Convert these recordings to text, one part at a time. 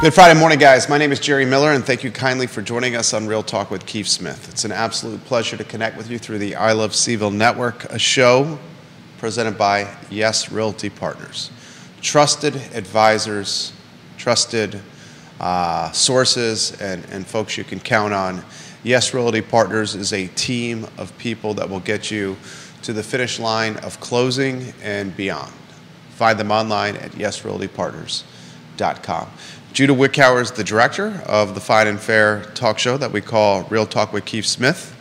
Good Friday morning, guys. My name is Jerry Miller, and thank you kindly for joining us on Real Talk with Keith Smith. It's an absolute pleasure to connect with you through the I Love CVille Network, a show presented by Yes Realty Partners. Trusted advisors, trusted sources, and folks you can count on. Yes Realty Partners is a team of people that will get you to the finish line of closing and beyond. Find them online at yesrealtypartners.com. Judah Wickhauer is the director of the fine and fair talk show that we call Real Talk with Keith Smith.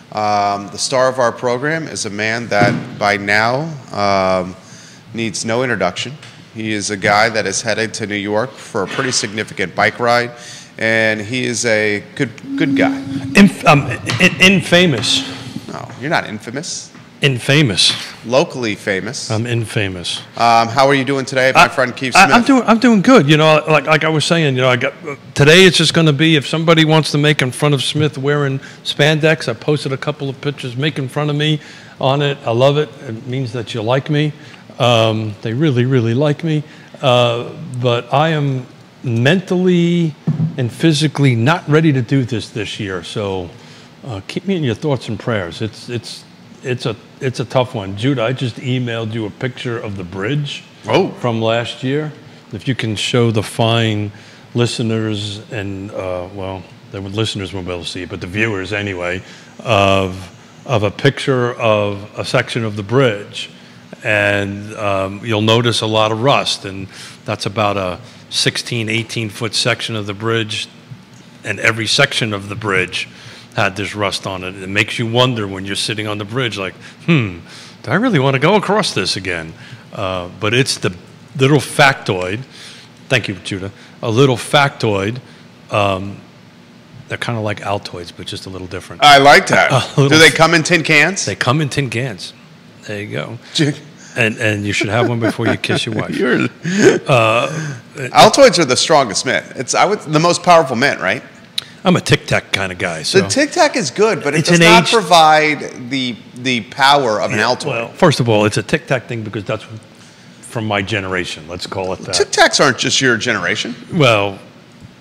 The star of our program is a man that by now needs no introduction. He is a guy that is headed to New York for a pretty significant bike ride, and he is a good guy. Infamous. No, you're not infamous. Infamous. Locally famous. I'm infamous. How are you doing today, my friend Keith Smith? I'm doing good. You know, like I was saying, you know, today it's just going to be if somebody wants to make in front of Smith wearing spandex. I posted a couple of pictures making fun of me on it. I love it. It means that you like me. They really, really like me. But I am mentally and physically not ready to do this year. So keep me in your thoughts and prayers. It's a tough one. Judah, I just emailed you a picture of the bridge from last year. If you can show the fine listeners and, well, the listeners won't be able to see it, but the viewers anyway, of a picture of a section of the bridge. And you'll notice a lot of rust. And that's about a 16, 18-foot section of the bridge. And every section of the bridge had this rust on it. It makes you wonder when you're sitting on the bridge, like, do I really want to go across this again? But it's the little factoid. Thank you, Judah. A little factoid. They're kind of like Altoids, but just a little different. I like that. Do they come in tin cans? They come in tin cans. There you go. And you should have one before you kiss your wife. Altoids are the strongest mint. It's the most powerful mint, right? I'm a Tic Tac kind of guy. So. The Tic Tac is good, but it does not provide the power of an Altoid. Well, first of all, it's a Tic Tac thing because that's from my generation. Let's call it that. Tic Tacs aren't just your generation. Well,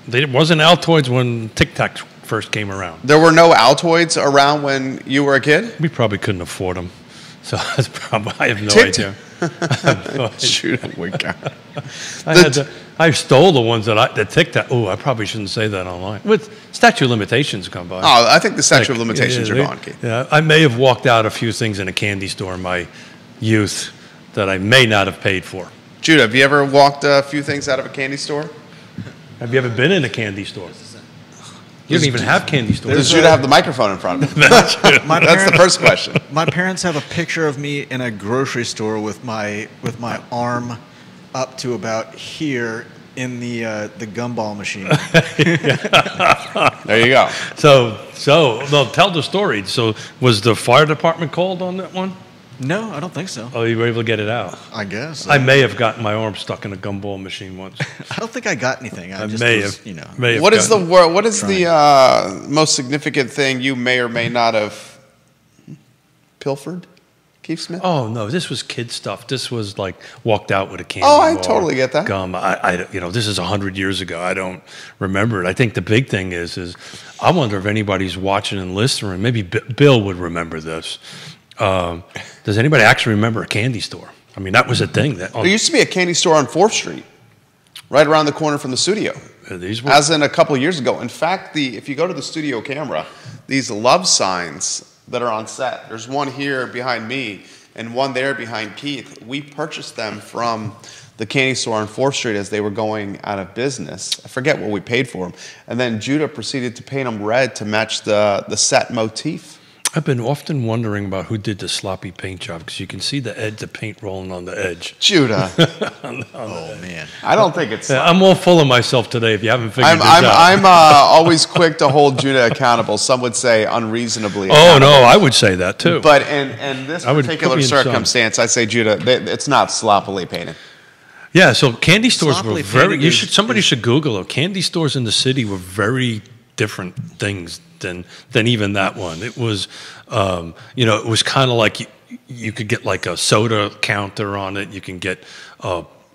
there wasn't Altoids when Tic Tacs first came around. There were no Altoids around when you were a kid? We probably couldn't afford them. So that's probably, I have no idea. Shoot, I stole the ones that Tic Tac. Oh, I probably shouldn't say that online. With statute of limitations come by. Oh, I think the statute of limitations are gone, Keith. Yeah, I may have walked out a few things in a candy store in my youth that I may not have paid for. Judah, have you ever walked a few things out of a candy store? Have you ever been in a candy store? You don't even have candy stores. Does Judah have the microphone in front of him? That's the first question. My parents have a picture of me in a grocery store with my arm up to about here in the gumball machine. There you go. So no, tell the story. So was the fire department called on that one? No, I don't think so. Oh, you were able to get it out? I guess. I may have gotten my arm stuck in a gumball machine once. I don't think I got anything. I just may was, have. you know. What is the most significant thing you may or may not have pilfered, Keith Smith? Oh no, this was kid stuff. This was like walked out with a candy bar, totally get that. Gum. This is 100 years ago. I don't remember it. I think the big thing is I wonder if anybody's watching and listening. Maybe Bill would remember this. Does anybody actually remember a candy store? I mean, that was a thing. There used to be a candy store on 4th Street, right around the corner from the studio. As in a couple of years ago. In fact, if you go to the studio camera, these love signs that are on set, there's one here behind me and one there behind Keith. We purchased them from the candy store on 4th Street as they were going out of business. I forget what we paid for them. And then Judah proceeded to paint them red to match the set motif. I've been often wondering about who did the sloppy paint job because you can see the paint rolling on the edge. Judah. Oh, man. I don't think it's... I'm all full of myself today if you haven't figured this out. I'm always quick to hold Judah accountable. Some would say unreasonably accountable. Oh, no, I would say that too. But in this particular circumstance, I say, Judah, it's not sloppily painted. Yeah, so candy stores were very... Somebody should Google it. Candy stores in the city were very different things than even that one. It was, it was kind of like you could get like a soda counter on it. You can get,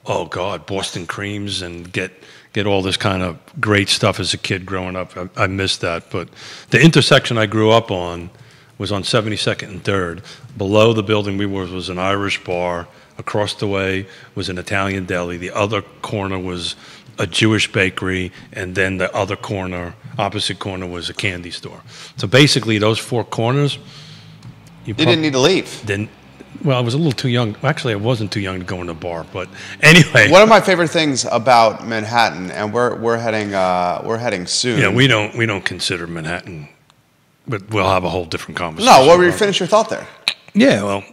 Boston creams and get get all this kind of great stuff as a kid growing up. I missed that. But the intersection I grew up on was on 72nd and 3rd. Below the building we were was an Irish bar. Across the way was an Italian deli. The other corner was a Jewish bakery, and then the other corner, opposite corner, was a candy store. So basically, those four corners. You didn't need to leave. Well, I was a little too young. Actually, I wasn't too young to go in a bar, but anyway. One of my favorite things about Manhattan, and we're heading soon. Yeah, we don't consider Manhattan, but we'll have a whole different conversation. No, what were you finish your thought there? Yeah, well,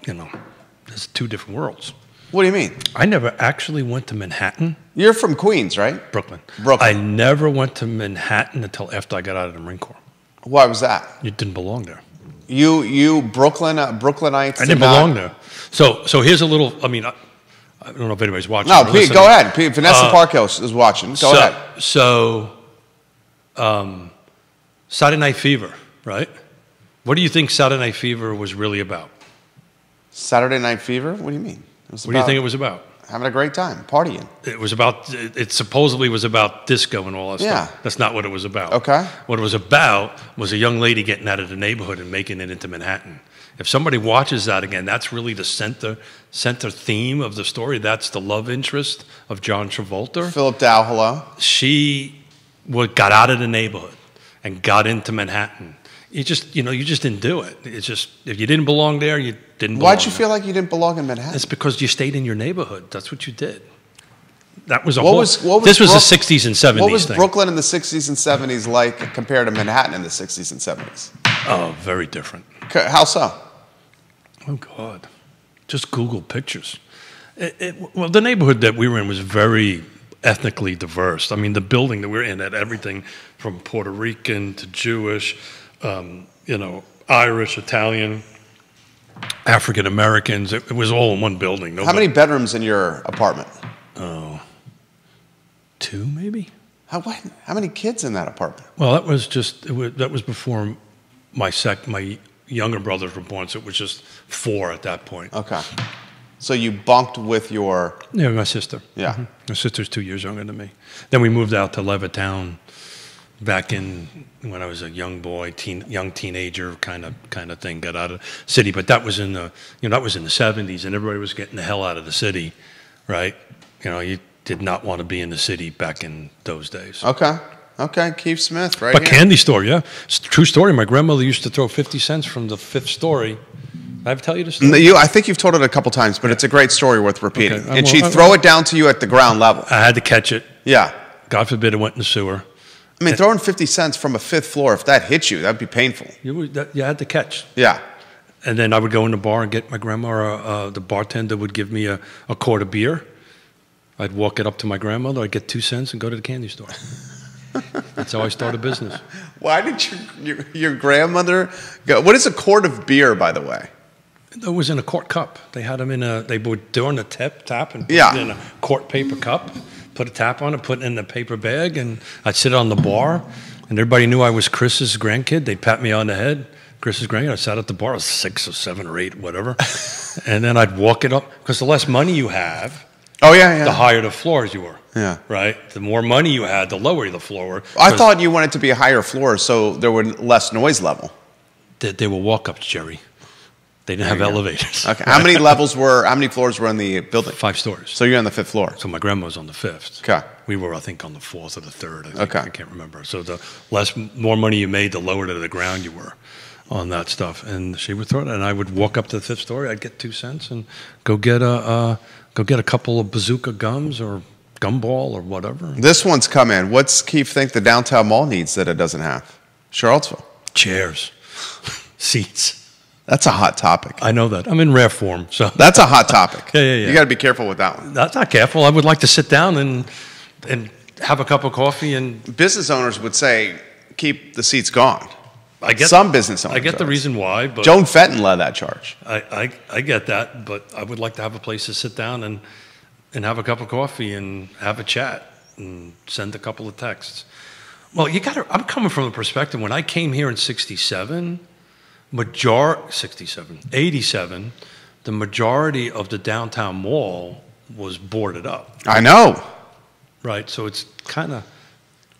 there's two different worlds. What do you mean? I never actually went to Manhattan. You're from Queens, right? Brooklyn. Brooklyn. I never went to Manhattan until after I got out of the Marine Corps. Why was that? You didn't belong there. You Brooklynites. I didn't belong there. So here's a little. I mean, I don't know if anybody's watching. No, Pete, go ahead. Pete, Vanessa Parkhouse is watching. Go ahead. So, Saturday Night Fever, right? What do you think Saturday Night Fever was really about? Saturday Night Fever? What do you mean? What do you think it was about? Having a great time, partying. It was about. It supposedly was about disco and all that stuff. That's not what it was about. Okay. What it was about was a young lady getting out of the neighborhood and making it into Manhattan. If somebody watches that again, that's really the center theme of the story. That's the love interest of John Travolta. Philip Dow, hello. She got out of the neighborhood and got into Manhattan. You just didn't do it. It's just, if you didn't belong there, you didn't belong. Why'd you feel like you didn't belong in Manhattan? It's because you stayed in your neighborhood. That's what you did. That was this was the 60s and 70s What was thing. Brooklyn in the 60s and 70s like compared to Manhattan in the 60s and 70s? Oh, very different. How so? Oh, God. Just Google pictures. Well, the neighborhood that we were in was very ethnically diverse. I mean, the building that we were in had everything from Puerto Rican to Jewish, Irish, Italian, African Americans. It was all in one building. How many bedrooms in your apartment? Oh, 2 maybe. How many kids in that apartment? Well, that was before my younger brothers were born, so it was just 4 at that point. Okay. So you bunked with your... Yeah, my sister. Yeah. Mm-hmm. My sister's 2 years younger than me. Then we moved out to Levittown back in when I was a young boy, young teenager kind of thing. Got out of the city, but that was in the 70s, and everybody was getting the hell out of the city, right? You did not want to be in the city back in those days. Okay, Keith Smith, right But here. candy store, yeah. It's a true story. My grandmother used to throw 50 cents from the 5th story. Did I ever tell you this story? I think you've told it a couple times, but it's a great story worth repeating. Okay, And she'd throw it down to you at the ground level. I had to catch it. Yeah. God forbid it went in the sewer. I mean, throwing 50 cents from a 5th floor, if that hit you, that'd be painful. You had to catch. Yeah. And then I would go in the bar and get my grandma, the bartender would give me a quart of beer. I'd walk it up to my grandmother, I'd get 2 cents and go to the candy store. That's how I started business. Why did your grandmother go? What is a quart of beer, by the way? It was in a quart cup. They had them they would do on the tap and put it in a quart paper cup, put a tap on it, put it in the paper bag, and I'd sit on the bar, and everybody knew I was Chris's grandkid. They'd pat me on the head. Chris's grandkid. I sat at the bar. I was 6 or 7 or 8, whatever. And then I'd walk it up, because the less money you have, the higher the floors you were. Yeah. Right? The more money you had, the lower the floor were. I thought you wanted to be a higher floor so there were less noise level. They were walk-ups, Jerry. They didn't have elevators. Okay. How many floors were in the building? 5 stories. So you're on the 5th floor. So my grandma was on the 5th. Okay. We were, I think, on the 4th or the 3rd. Okay. I can't remember. So the more money you made, the lower to the ground you were on that stuff. And she would throw it, and I would walk up to the 5th story. I'd get 2 cents and go get a couple of bazooka gums or gumball or whatever. This one's come in. What's Keith think the downtown mall needs that it doesn't have? Charlottesville. Chairs. Seats. That's a hot topic. I know that. I'm in rare form, so that's a hot topic. Yeah. You got to be careful with that one. That's not careful. I would like to sit down and have a cup of coffee and. Business owners would say, keep the seats gone. I get some business owners. I get the reason why, but Joan Fenton led that charge. I get that, but I would like to have a place to sit down and have a cup of coffee and have a chat and send a couple of texts. Well, I'm coming from the perspective when I came here in 87, the majority of the downtown mall was boarded up. I know. right? So it's kind of...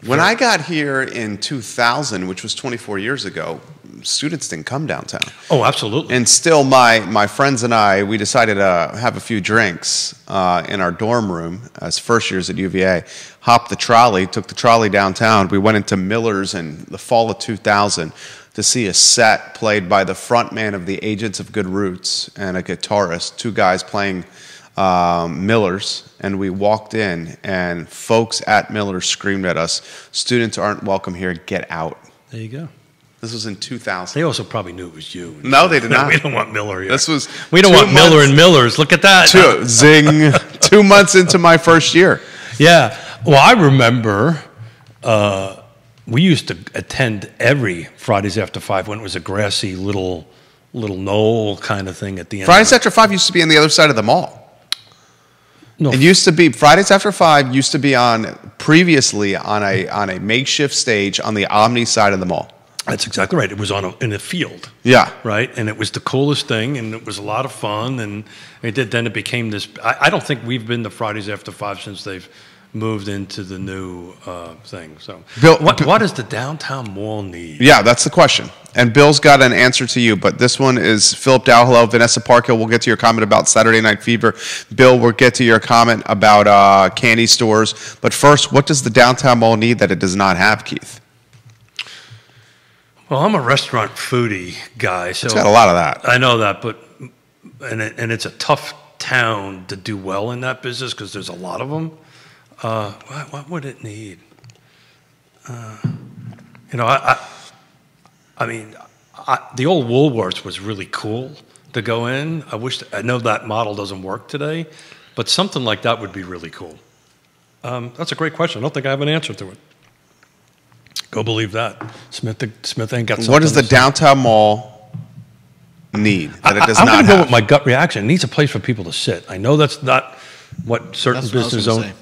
When I got here in 2000, which was 24 years ago, students didn't come downtown. Oh, absolutely. And still, my friends and I, we decided to have a few drinks in our dorm room as first years at UVA, hopped the trolley, took the trolley downtown. We went into Miller's in the fall of 2000 to see a set played by the frontman of the Agents of Good Roots and a guitarist, two guys playing Miller's, and we walked in, and folks at Miller's screamed at us, "Students aren't welcome here, get out." There you go. This was in 2000. They also probably knew it was you. No, they did not. We don't want Miller here. We don't want Miller and Miller's. Look at that. Zing. 2 months into my first year. Yeah. Well, I remember we used to attend every Fridays after 5 when it was a grassy little knoll kind of thing at the end. Fridays after 5 used to be on the other side of the mall. No. It used to be Fridays after 5 used to be previously on a makeshift stage on the Omni side of the mall. That's exactly right. It was in a field. Yeah. Right? And it was the coolest thing, and it was a lot of fun, and then it became this... I don't think we've been to Fridays after 5 since they've moved into the new thing. So, Bill, what does the downtown mall need? Yeah, that's the question. And Bill's got an answer to you, but this one is Philip Dow. Hello, Vanessa Parkhill. We'll get to your comment about Saturday Night Fever. Bill, we'll get to your comment about candy stores. But first, what does the downtown mall need that it does not have, Keith? Well, I'm a restaurant foodie guy, so it's got a lot of that. I know that, but and it's a tough town to do well in that business because there's a lot of them. What would it need? I mean, the old Woolworths was really cool to go in. I know that model doesn't work today, but something like that would be really cool. That's a great question. I don't think I have an answer to it. Go believe that. Smith ain't got something. What does the downtown mall need that it does not have? I'm going to go with my gut reaction. It needs a place for people to sit. I know that's not what certain business owners...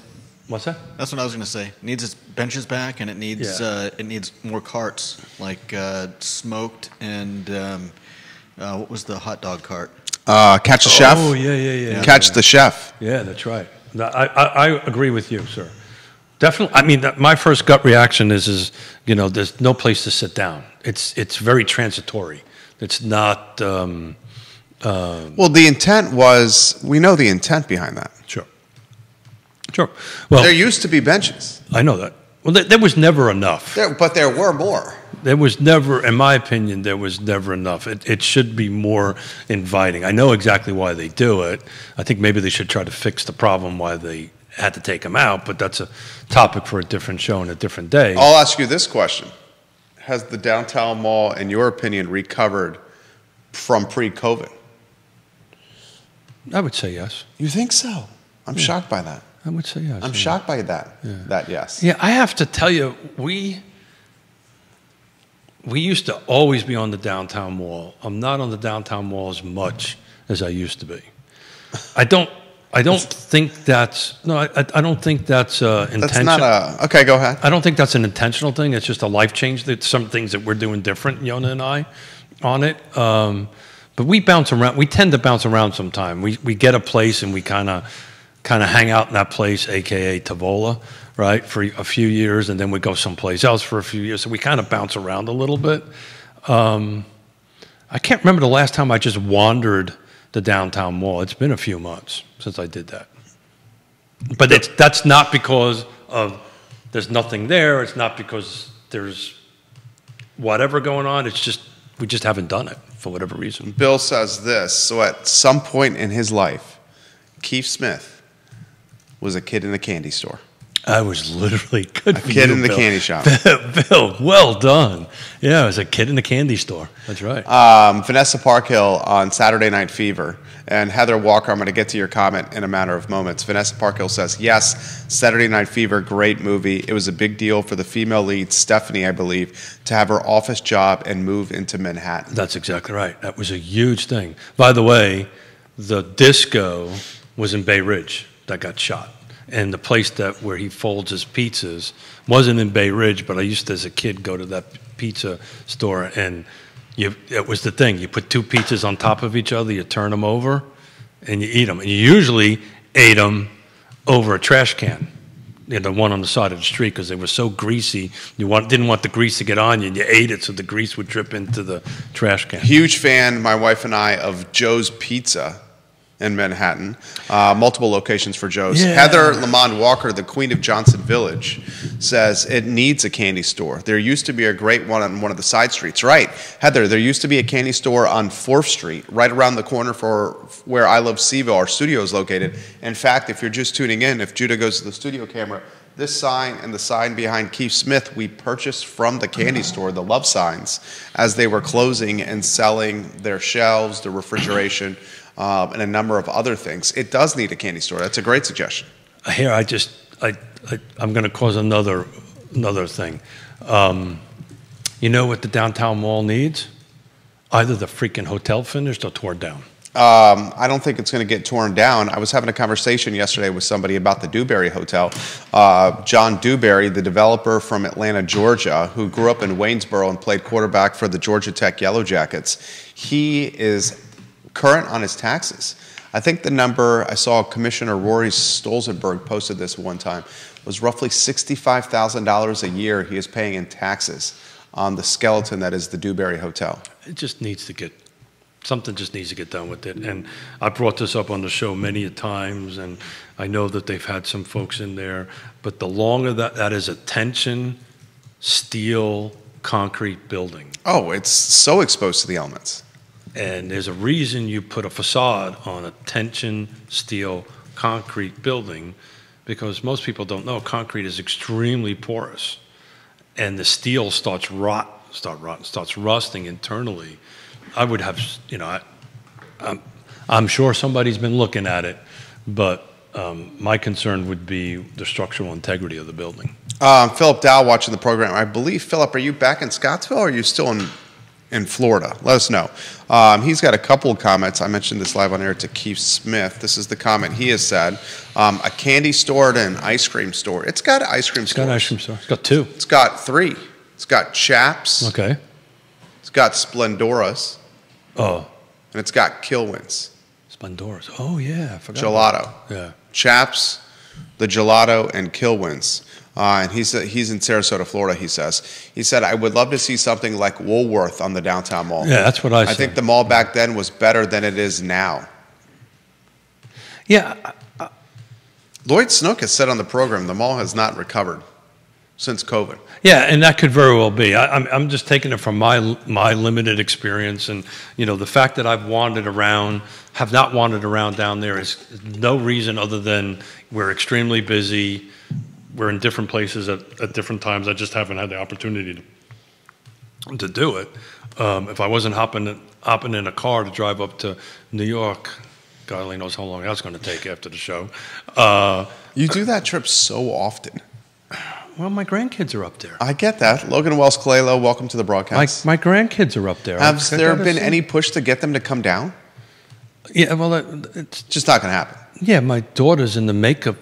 What's that? That's what I was going to say. It needs its benches back, and it needs more carts, like smoked and what was the hot dog cart? Catch the Chef. Oh yeah. Catch the Chef. Yeah, that's right. I agree with you, sir. Definitely. I mean, my first gut reaction is there's no place to sit down. It's very transitory. It's not. Well, the intent was. We know the intent behind that. Sure. Well, there used to be benches. I know that. Well, there was never enough. But there were more. There was never, in my opinion, there was never enough. It should be more inviting. I know exactly why they do it. I think maybe they should try to fix the problem why they had to take them out, but that's a topic for a different show and a different day. I'll ask you this question. Has the downtown mall, in your opinion, recovered from pre-COVID? I would say yes. You think so? I'm shocked by that. I would say yes. I'm shocked by that. Yeah. That yes. Yeah, I have to tell you, we used to always be on the downtown mall. I'm not on the downtown mall as much as I used to be. I don't think that's I don't think that's intentional. That's not okay. Go ahead. I don't think that's an intentional thing. It's just a life change. There's some things that we're doing different, Yonna and I, on it. But we bounce around. We tend to bounce around sometime. We get a place and we kind of hang out in that place, a.k.a. Tavola, right, for a few years, and then we go someplace else for a few years. So we kind of bounce around a little bit. I can't remember the last time I just wandered the downtown mall. It's been a few months since I did that. But that's not because there's nothing there. It's not because there's whatever going on. It's just we just haven't done it for whatever reason. Bill says this. So at some point in his life, Keith Smith was a kid in a candy store. I was literally a kid in the candy shop. Bill, well done. Yeah, I was a kid in the candy store. That's right. Vanessa Parkhill on Saturday Night Fever. And Heather Walker, I'm going to get to your comment in a matter of moments. Vanessa Parkhill says, yes, Saturday Night Fever, great movie. It was a big deal for the female lead, Stephanie, I believe, to have her office job and move into Manhattan. That's exactly right. That was a huge thing. By the way, the disco was in Bay Ridge that got shot. And the place where he folds his pizzas wasn't in Bay Ridge, but I used to, as a kid, go to that pizza store, and it was the thing. You put two pizzas on top of each other, you turn them over, and you eat them. And you usually ate them over a trash can. the one on the side of the street, because they were so greasy. Didn't want the grease to get on you, and you ate it so the grease would drip into the trash can. Huge fan, my wife and I, of Joe's Pizza in Manhattan. Multiple locations for Joe's. Yeah. Heather Lamond Walker, the queen of Johnson Village, says it needs a candy store. There used to be a great one on one of the side streets. Right, Heather, there used to be a candy store on 4th Street, right around the corner for where I Love CVille, our studio, is located. In fact, if you're just tuning in, if Judah goes to the studio camera, this sign and the sign behind Keith Smith, we purchased from the candy store, the love signs, as they were closing and selling their shelves, the refrigeration, and a number of other things. It does need a candy store. That's a great suggestion. Here, I'm going to cause another thing. You know what the downtown mall needs? Either the freaking hotel finished or torn down. I don't think it's going to get torn down. I was having a conversation yesterday with somebody about the Dewberry Hotel. John Dewberry, the developer from Atlanta, Georgia, who grew up in Waynesboro and played quarterback for the Georgia Tech Yellow Jackets. He is current on his taxes. I think the number, I saw Commissioner Rory Stolzenberg posted this one time, was roughly $65,000 a year he is paying in taxes on the skeleton that is the Dewberry Hotel. It just needs to get, something just needs to get done with it. And I brought this up on the show many a times, and I know that they've had some folks in there, but the longer that is a tension, steel, concrete building. Oh, it's so exposed to the elements. And there's a reason you put a facade on a tension steel concrete building, because most people don't know concrete is extremely porous, and the steel starts rusting internally. I would have, I'm sure somebody's been looking at it, but my concern would be the structural integrity of the building. Philip Dow watching the program. I believe, Philip, are you back in Scottsville or are you still in Florida? Let us know. He's got a couple of comments. I mentioned this live on air to Keith Smith. This is the comment he has said. A candy store and an ice cream store. It's got ice cream stores. It's got an ice cream store. It's got 2. It's got 3. It's got Chaps. Okay. It's got Splendora's. Oh. And it's got Kilwins. Splendora's. Oh, yeah. I forgot. Gelato. Yeah. Chaps, the Gelato, and Kilwins. And he's in Sarasota, Florida, he says. He said, I would love to see something like Woolworth on the downtown mall. Yeah, that's what I said. I think the mall back then was better than it is now. Yeah. Lloyd Snook has said on the program the mall has not recovered since COVID. Yeah, and that could very well be. I'm just taking it from my limited experience, and the fact that I've wandered around, have not wandered around down there is no reason other than we're extremely busy. We're in different places at different times. I just haven't had the opportunity to do it. If I wasn't hopping in a car to drive up to New York, God only knows how long that's going to take after the show. You do that trip so often. Well, my grandkids are up there. I get that. Logan Wells Claylow, welcome to the broadcast. My grandkids are up there. Has there been any push to get them to come down? Yeah, well, it's just not going to happen. Yeah, my daughter's in the makeup.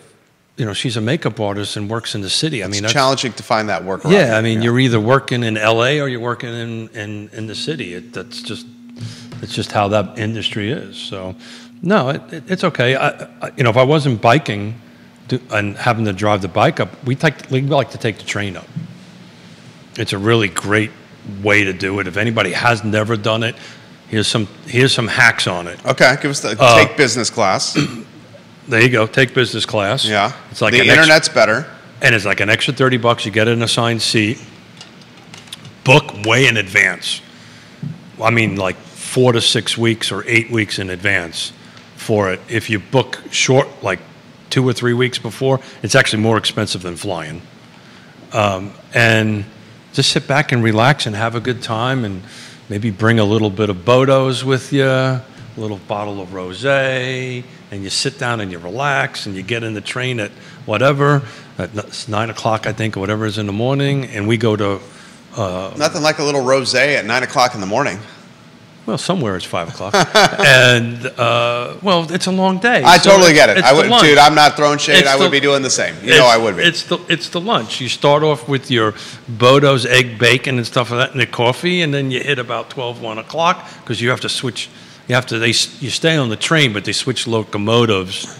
She's a makeup artist and works in the city. It's challenging to find that work. Yeah, I mean, you're either working in L.A. or you're working in the city. It's just how that industry is. So, no, it's okay. If I wasn't biking and having to drive the bike up, we like to take the train up. It's a really great way to do it. If anybody has never done it, here's some hacks on it. Okay, give us the take business class. There you go. Take business class. Yeah. It's like the internet's better. And it's like an extra $30. You get an assigned seat. Book way in advance. I mean, like 4 to 6 weeks or 8 weeks in advance for it. If you book short, like 2 or 3 weeks before, it's actually more expensive than flying. And just sit back and relax and have a good time, and maybe bring a little bit of Bodos with you, a little bottle of rosé, and you sit down and you relax, and you get in the train at whatever, it's 9 o'clock, I think, or whatever is in the morning, and we go to... Nothing like a little rosé at 9 o'clock in the morning. Well, somewhere it's 5 o'clock. And, well, it's a long day. I totally get it. Dude, I'm not throwing shade. I would be doing the same. I would be. It's the lunch. You start off with your Bodo's egg bacon and stuff like that, and the coffee, and then you hit about 1 o'clock, because you have to switch. You stay on the train, but they switch locomotives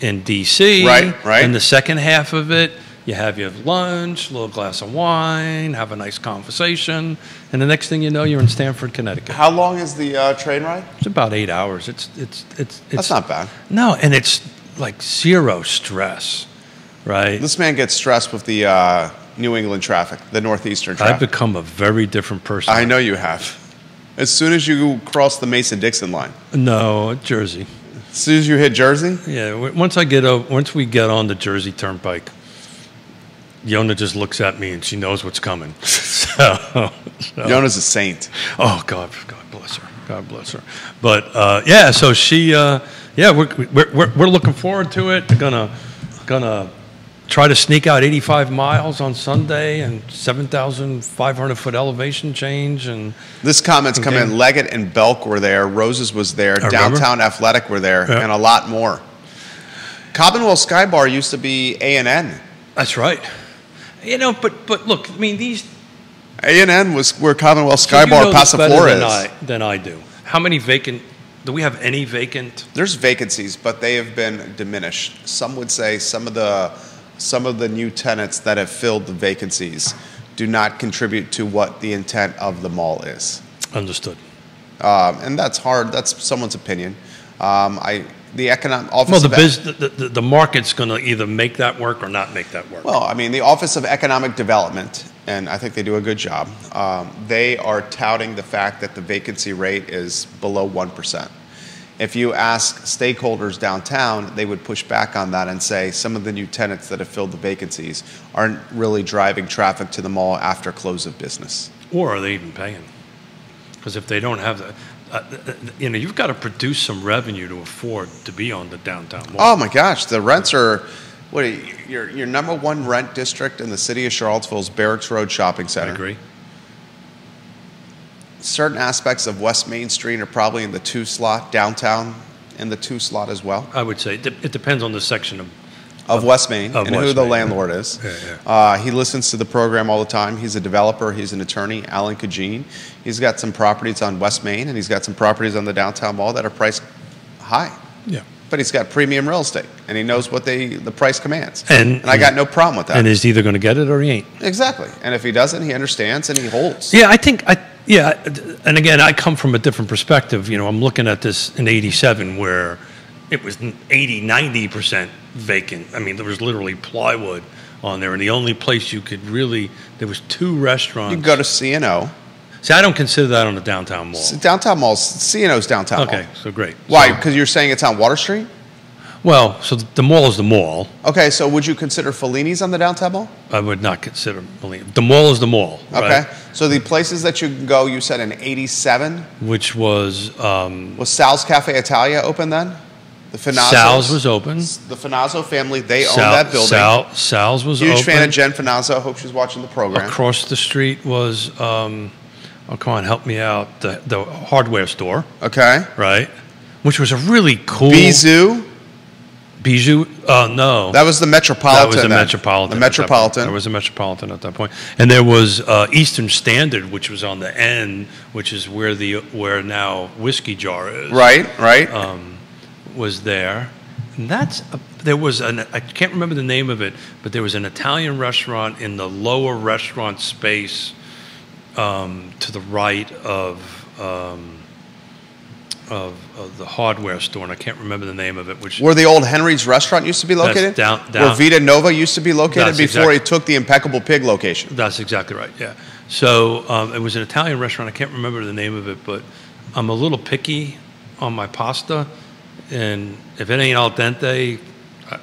in D.C. Right. And the second half of it, You have your lunch, a little glass of wine, have a nice conversation, and the next thing you know, you're in Stamford, Connecticut. How long is the train ride? It's about 8 hours. It's That's not bad. No, and it's like zero stress, right? This man gets stressed with the New England traffic, the northeastern traffic. I've become a very different person. I know you have. As soon as you cross the Mason-Dixon line. No, Jersey. As soon as you hit Jersey? Yeah, once we get on the Jersey Turnpike, Yonna just looks at me and she knows what's coming. So Yonna's a saint. Oh, God bless her. God bless her. But yeah, so she, we're looking forward to it. We're gonna try to sneak out 85 miles on Sunday and 7,500 foot elevation change. And this comment's come in. Leggett and Belk were there. Roses was there. Downtown Athletic were there, and a lot more. Commonwealth Sky Bar used to be A&N. That's right. You know, but look, I mean, these A&N was where Commonwealth Sky Bar Pasaflora is. Than I do. How many vacant? Do we have any vacant? There's vacancies, but they have been diminished. Some would say some of the new tenants that have filled the vacancies do not contribute to what the intent of the mall is. Understood. And that's hard. That's someone's opinion. The economic office. Well, the market's going to either make that work or not make that work. Well, I mean, the Office of Economic Development, and I think they do a good job. They are touting the fact that the vacancy rate is below 1%. If you ask stakeholders downtown, they would push back on that and say some of the new tenants that have filled the vacancies aren't really driving traffic to the mall after close of business. Or are they even paying? Because if they don't have the, you've got to produce some revenue to afford to be on the downtown mall. Oh my gosh, the rents are, your number one rent district in the city of Charlottesville is Barracks Road Shopping Center. I agree. Certain aspects of West Main Street are probably in the 2 slot, downtown in the 2 slot as well. I would say it depends on the section of West Main and who the landlord is. Yeah. He listens to the program all the time. He's a developer. He's an attorney, Alan Kajin. He's got some properties on West Main, and he's got some properties on the downtown mall that are priced high. Yeah. But he's got premium real estate, and he knows what the price commands. And I got no problem with that. And he's either going to get it or he ain't. Exactly. And if he doesn't, he understands and he holds. Yeah, yeah, and again, I come from a different perspective. You know, I'm looking at this in '87 where it was 80-90% vacant. I mean, there was literally plywood on there, and the only place you could really, there was 2 restaurants. You can go to C&O. See, I don't consider that on the downtown mall. Downtown mall, C&O's downtown mall. Okay, so great. Why? Because you're saying it's on Water Street? Well, so the mall is the mall. Okay, so would you consider Fellini's on the downtown mall? I would not consider Fellini. The mall is the mall. Okay, right? So the places that you can go, you said in '87, which was Sal's Cafe Italia open then? The Finazzo's, Sal's was open. The Finazzo family, they own that building. Sal's was open. Huge fan of Jen Finazzo. Hope she's watching the program. Across the street was, oh come on, help me out, the hardware store. Okay. Right, which was a really cool. Bijou? No. That was the Metropolitan. That was the Metropolitan. The Metropolitan. There was a Metropolitan at that point. And there was Eastern Standard, which was on the end, which is where now Whiskey Jar is. Right. Was there. And there was I can't remember the name of it, but there was an Italian restaurant in the lower restaurant space to the right of the hardware store, and I can't remember the name of it. Where the old Henry's restaurant used to be located? Where Vita Nova used to be located before he took the Impeccable Pig location. That's exactly right, yeah. So it was an Italian restaurant. I can't remember the name of it, but I'm a little picky on my pasta, and if it ain't al dente,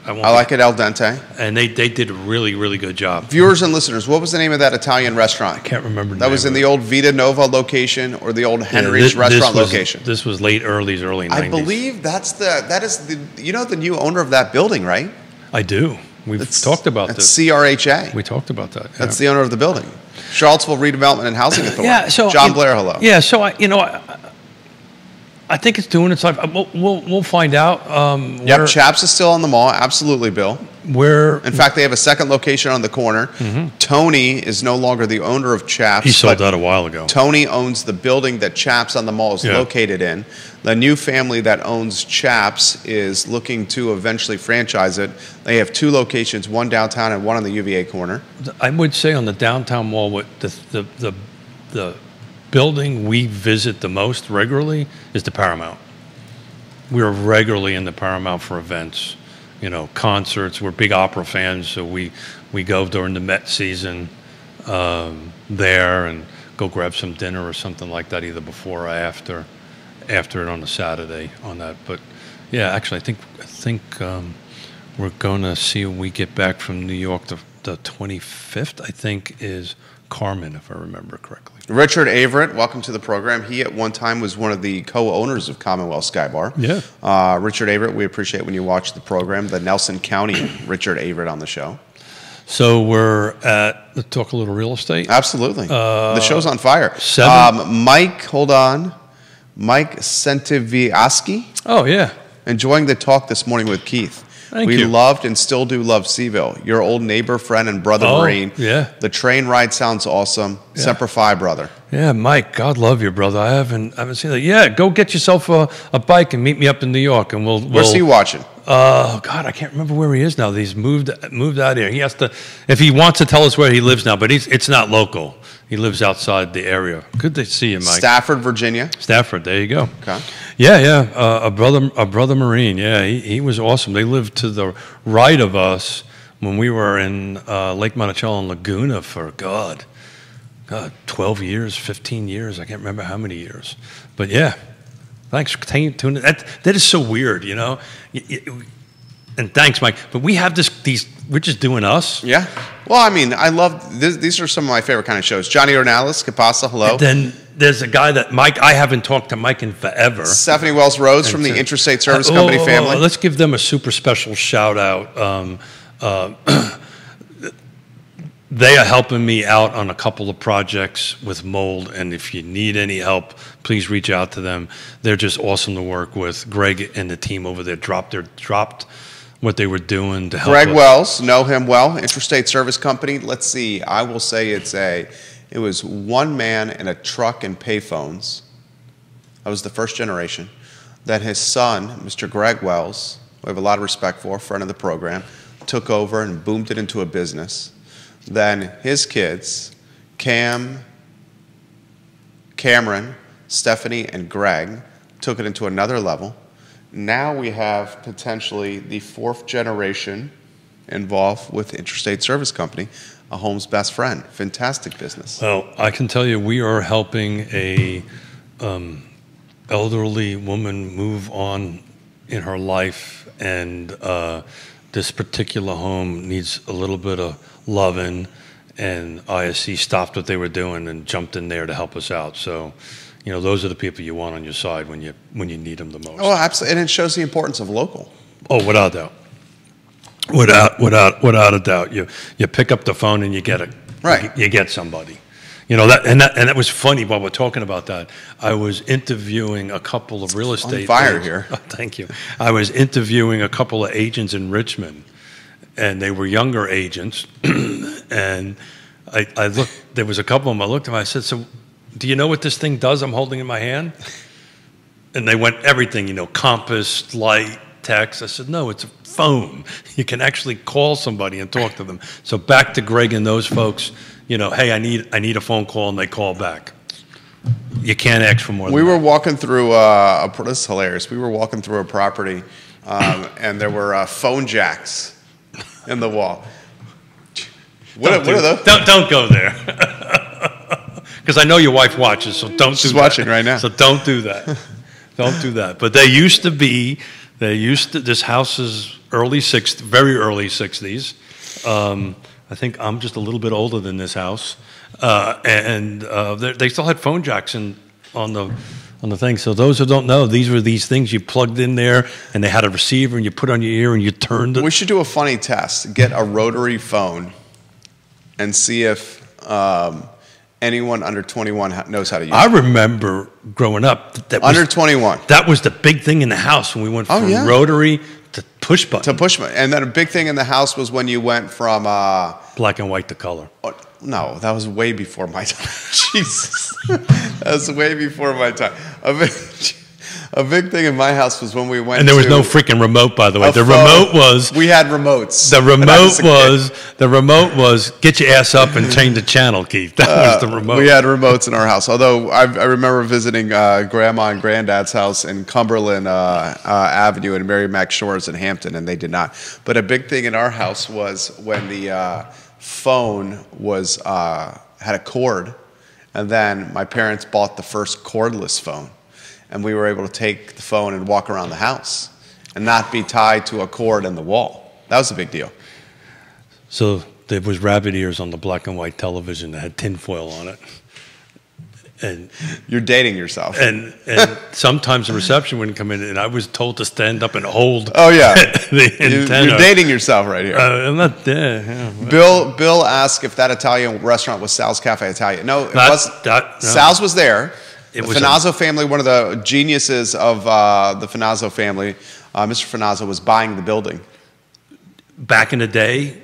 I won't. I like it al dente. And they did a really, really good job. Viewers and listeners, what was the name of that Italian restaurant? I can't remember the name. That was in the old Vita Nova location or the old Henry's restaurant location? This was early 90s. I believe that is the new owner of that building, right? I do. We've talked about this. It's CRHA. We talked about that. Yeah. That's the owner of the building. Charlottesville Redevelopment and Housing Authority. Yeah, so John Blair, hello. Yeah, so I think it's doing its life. We'll find out. Yep, Chaps is still on the mall. Absolutely, Bill. In fact, they have a second location on the corner. Tony is no longer the owner of Chaps. He sold that a while ago. Tony owns the building that Chaps on the mall is located in. The new family that owns Chaps is looking to eventually franchise it. They have 2 locations, one downtown and one on the UVA corner. I would say on the downtown mall, what the building we visit the most regularly is the Paramount. We're regularly in the Paramount for events, concerts. We're big opera fans, so we go during the Met season there and go grab some dinner or something like that, either before or after it on a Saturday on that. But yeah, actually, I think we're going to see when we get back from New York. The 25th, I think, is Carmen, if I remember correctly. Richard Averett, welcome to the program. He at one time was one of the co-owners of Commonwealth Sky Bar. Yeah. Richard Averett, we appreciate when you watch the program. The Nelson County Richard Averett on the show. So let's talk a little real estate. Absolutely. The show's on fire. Mike Sentiviaski. Oh, yeah. Enjoying the talk this morning with Keith. Thank you. We loved and still do love CVille. Your old neighbor, friend, and brother Marine. Yeah. The train ride sounds awesome. Yeah. Semper Fi, brother. Yeah, Mike, God love you, brother. I haven't seen that. Yeah, go get yourself a bike and meet me up in New York, and we'll. Where's he watching? God, I can't remember where he is now. He's moved out here. He has to, if he wants to tell us where he lives now, but it's not local. He lives outside the area. Good to see you, Mike. Stafford, Virginia. Stafford, there you go. Okay. Yeah. A brother Marine. Yeah, he was awesome. They lived to the right of us when we were in Lake Monticello and Laguna for God, 12 years, 15 years. I can't remember how many years. But yeah, thanks for tuning in. That is so weird, And thanks, Mike. But we have we're just doing us. Yeah. Well, I mean, I love, these are some of my favorite kind of shows. Johnny Ornalis, Capasa, hello. And then there's a guy that I haven't talked to Mike in forever. Stephanie Wells Rhodes from the Intrastate Service Company family. Let's give them a super special shout out. They are helping me out on a couple of projects with mold, and if you need any help, please reach out to them. They're just awesome to work with. Greg and the team over there dropped what they were doing to help Greg Wells, know him well, Intrastate Service Company. Let's see, I will say it was one man in a truck and payphones. That was the first generation. Then his son, Mr. Greg Wells, who I have a lot of respect for, friend of the program, took over and boomed it into a business. Then his kids, Cameron, Stephanie, and Greg, took it into another level. Now we have potentially the 4th generation involved with Intrastate Service Company, a home's best friend. Fantastic business. Well, I can tell you we are helping a elderly woman move on in her life, and this particular home needs a little bit of loving, and ISC stopped what they were doing and jumped in there to help us out. So, those are the people you want on your side when you need them the most. Oh, absolutely, and it shows the importance of local. Oh, without a doubt. Without a doubt. You pick up the phone and you get it. Right. You get somebody. That was funny while we're talking about that. I was interviewing a couple of real estate. On fire here. Oh, thank you. I was interviewing a couple of agents in Richmond, and they were younger agents. And I looked. There was a couple of them. I looked at them. I said, "So, do you know what this thing does? I'm holding in my hand." And they went everything. Compass, light, text. I said, "No, it's a phone. You can actually call somebody and talk to them." So back to Greg and those folks. Hey, I need a phone call, and they call back. You can't ask for more. We were walking through this is hilarious. We were walking through a property, and there were phone jacks in the wall. What are those? Don't go there, because I know your wife watches. So don't. She's watching right now. So don't do that. Don't do that. But this house is very early 60s. I think I'm just a little bit older than this house, and they still had phone jacks on the thing. So those who don't know, these were these things you plugged in there, and they had a receiver, and you put on your ear, and you turned it. We should do a funny test. Get a rotary phone, and see if anyone under 21 knows how to use I it. remember growing up. Under 21. That was the big thing in the house when we went from rotary to push button. To push button. And then a big thing in the house was when you went from... black and white to color. No, that was way before my time. Jesus. That was way before my time. A big thing in my house was when we went and there was no freaking remote, by the way. The phone. remote was... We had remotes. The remote was get your ass up and change the channel, Keith. That was the remote. We had remotes in our house. Although I remember visiting Grandma and Granddad's house in Cumberland Avenue and Merrimack Shores in Hampton, and they did not. But a big thing in our house was when the phone was had a cord, and then my parents bought the first cordless phone. And we were able to take the phone and walk around the house and not be tied to a cord in the wall. That was a big deal. So there was rabbit ears on the black and white television that had tinfoil on it. And you're dating yourself. And sometimes the reception wouldn't come in, and I was told to stand up and hold. Oh yeah, the antenna. You're dating yourself right here. I'm not there. Yeah. Bill asked if that Italian restaurant was Sal's Cafe Italian. No, it wasn't. No. Sal's was there. The Finazzo family, one of the geniuses of the Finazzo family, Mr. Finazzo, was buying the building. Back in the day?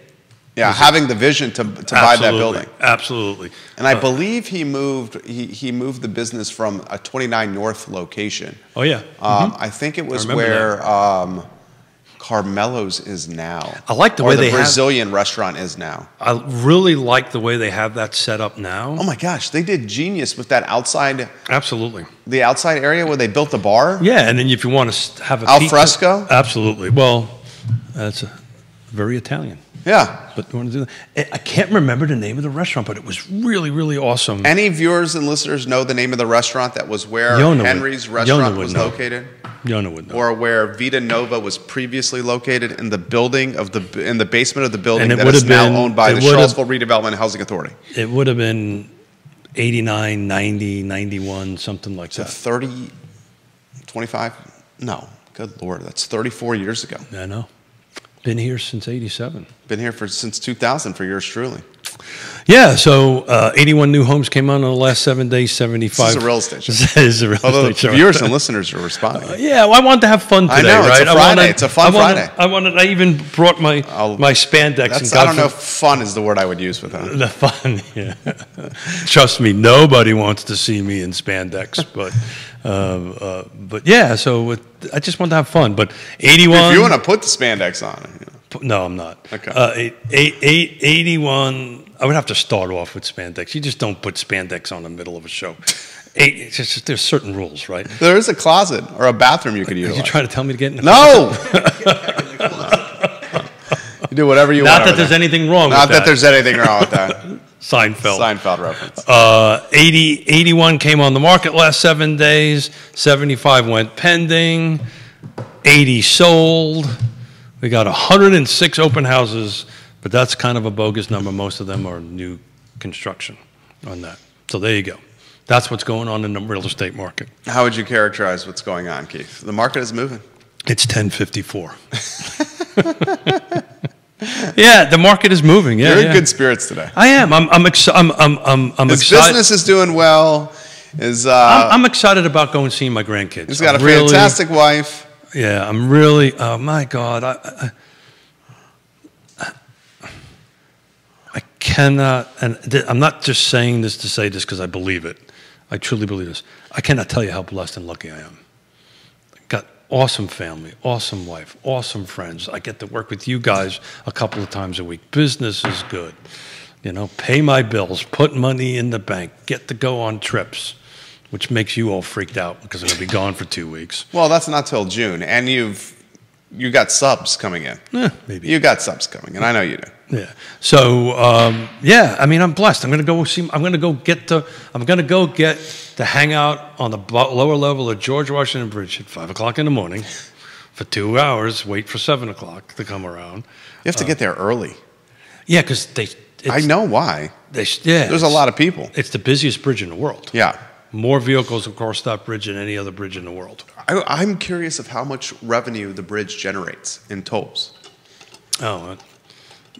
Yeah, having the vision to buy that building. Absolutely. And I believe he moved the business from a 29 North location. Oh, yeah. I think it was where Carmelo's is now. I like the way they have... Or the Brazilian restaurant is now. I really like the way they have that set up now. Oh, my gosh. They did genius with that outside... Absolutely. The outside area where they built the bar? Yeah, and then if you want to have a al fresco? Absolutely. Well, that's very Italian. Yeah. But you want to do that? I can't remember the name of the restaurant, but it was really, really awesome. Any viewers and listeners know the name of the restaurant that was where Henry's restaurant was located? Yonna would know. Or where Vita Nova was previously located in the building in the basement of the building that is now owned by the Charlottesville Redevelopment and Housing Authority. It would have been 89, 90, 91, something like that. 30, 25? No. Good Lord, that's 34 years ago. I know. Been here since 87. Been here since 2000 for yours truly. Yeah, so 81 new homes came on in the last 7 days, 75. This is a real estate show. This is a real estate show. Viewers and listeners are responding. Yeah, well, I wanted to have fun today, I know, right? It's a Friday. It's a fun Friday. I even brought my spandex. I don't know if fun is the word I would use with that. The fun, yeah. Trust me, nobody wants to see me in spandex, but yeah, so I just want to have fun. But 81... If you want to put the spandex on. No, I'm not. Okay. 81... I would have to start off with spandex. You just don't put spandex on the middle of a show. There's certain rules, right? There is a closet or a bathroom you could use. Are you trying to tell me to get in the closet? You do whatever you want. Not that there's anything wrong with that. Not that there's anything wrong with that. Seinfeld reference. 81 came on the market last 7 days. 75 went pending. 80 sold. We got 106 open houses. But that's kind of a bogus number. Most of them are new construction on that. So there you go. That's what's going on in the real estate market. How would you characterize what's going on, Keith? The market is moving. It's 10:54. Yeah, the market is moving. Yeah, you're in good spirits today. I am. I'm excited. His business is doing well. I'm excited about going and seeing my grandkids. He's got a fantastic wife. Yeah, I'm really. Oh my God. I cannot, and I'm not just saying this to say this because I believe it. I truly believe this. I cannot tell you how blessed and lucky I am. Got awesome family, awesome wife, awesome friends. I get to work with you guys a couple of times a week. Business is good. You know, pay my bills, put money in the bank, get to go on trips, which makes you all freaked out because I'm going to be gone for 2 weeks. Well, that's not till June, and you got subs coming in. Yeah, maybe. You got subs coming, and I know you do. Yeah. So yeah, I mean, I'm blessed. I'm going to go see. I'm going to go get to hang out on the lower level of George Washington Bridge at 5 o'clock in the morning for 2 hours. Wait for 7 o'clock to come around. You have to get there early. Yeah, because I know why. There's a lot of people. It's the busiest bridge in the world. Yeah. More vehicles across that bridge than any other bridge in the world. I'm curious of how much revenue the bridge generates in tolls. Oh,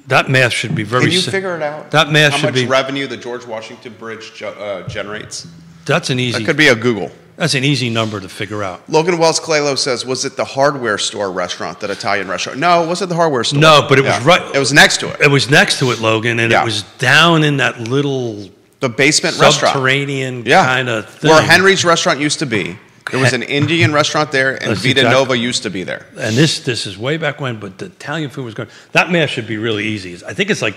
That math should be very. Can you figure it out? That math How should much be. revenue the George Washington Bridge generates? That's an easy. That could be a Google. That's an easy number to figure out. Logan Wells Clalo says, was it the hardware store restaurant, that Italian restaurant? No, it wasn't the hardware store. No, but it was right. It was next to it. It was next to it, Logan, and it was down in that little the basement restaurant, subterranean kind of thing. Where Henry's restaurant used to be. There was an Indian restaurant there, and Vita Nova used to be there. And this is way back when, but the Italian food was good. That math should be really easy. I think it's like.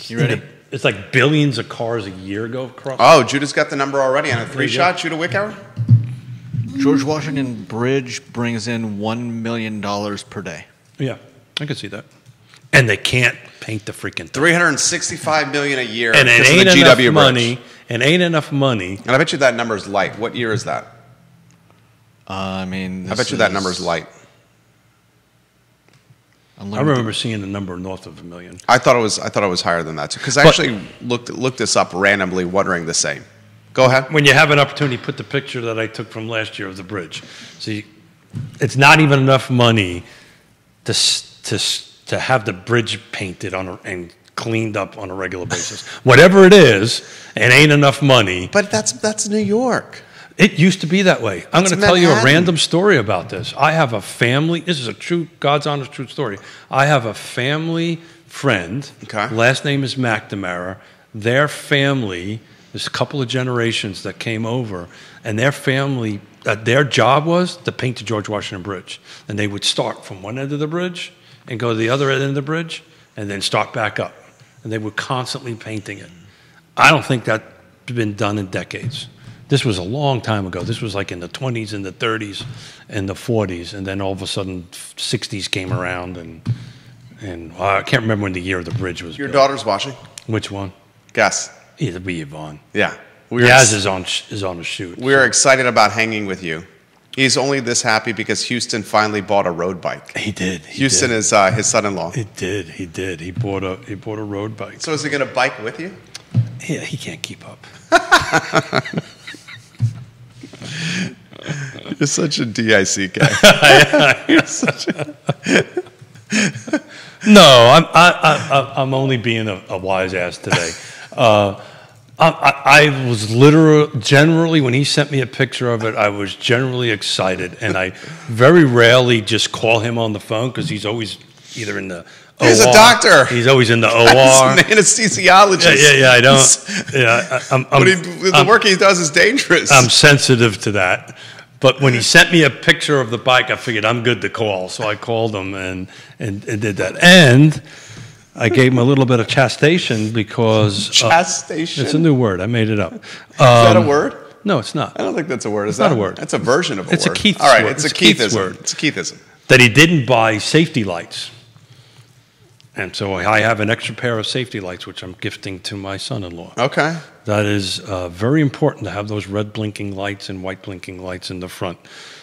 You ready? It's like billions of cars a year go across. Oh, Judah's got the number already on a 3-shot. Judah Wickower? George Washington Bridge brings in $1 million per day. Yeah, I can see that. And they can't paint the freaking thing. $365 million a year. And it ain't enough money. And ain't enough money. And I bet you that number's light. What year is that? I bet you that number's light. I remember seeing the number north of $1 million. I thought it was higher than that too, because I actually looked this up randomly, wondering the same. Go ahead. When you have an opportunity, put the picture that I took from last year of the bridge. See, it's not even enough money to have the bridge painted and cleaned up on a regular basis. Whatever it is, it ain't enough money. But that's New York. It used to be that way. I'm going to tell you a random story about this. I have a family. This is a true, God's honest, true story. I have a family friend. Okay. Last name is McNamara. Their family, there's a couple of generations that came over, and their family, their job was to paint the George Washington Bridge. And they would start from one end of the bridge and go to the other end of the bridge and then start back up. And they were constantly painting it. I don't think that's been done in decades. This was a long time ago. This was like in the 20s and the 30s and the 40s. And then all of a sudden, 60s came around. And I can't remember when the year of the bridge was Your built. daughter's watching? Which one? Guess. It'll be Yvonne. Yeah. Yaz is on a shoot. We're excited about hanging with you. He's only this happy because Houston finally bought a road bike. He did. Houston is his son-in-law. He did. He bought a road bike. So is he going to bike with you? Yeah, he can't keep up. You're such a DIC guy. You're such a... No, I'm only being a wise ass today. I was generally, when he sent me a picture of it, I was generally excited. And I very rarely just call him on the phone because he's always either in the OR. He's a doctor. He's always in the OR. He's an anesthesiologist. Yeah, I don't. Yeah, the work he does is dangerous. I'm sensitive to that. But when he sent me a picture of the bike, I figured I'm good to call. So I called him and did that. And I gave him a little bit of chastation because... Chastation? It's a new word. I made it up. Is that a word? No, it's not. I don't think that's a word. It's not a word. That's a version of a word. It's a Keith's word. All right, word. it's a Keithism. Word. It's a Keithism. That he didn't buy safety lights. And so I have an extra pair of safety lights, which I'm gifting to my son-in-law. Okay. That is very important to have those red blinking lights and white blinking lights in the front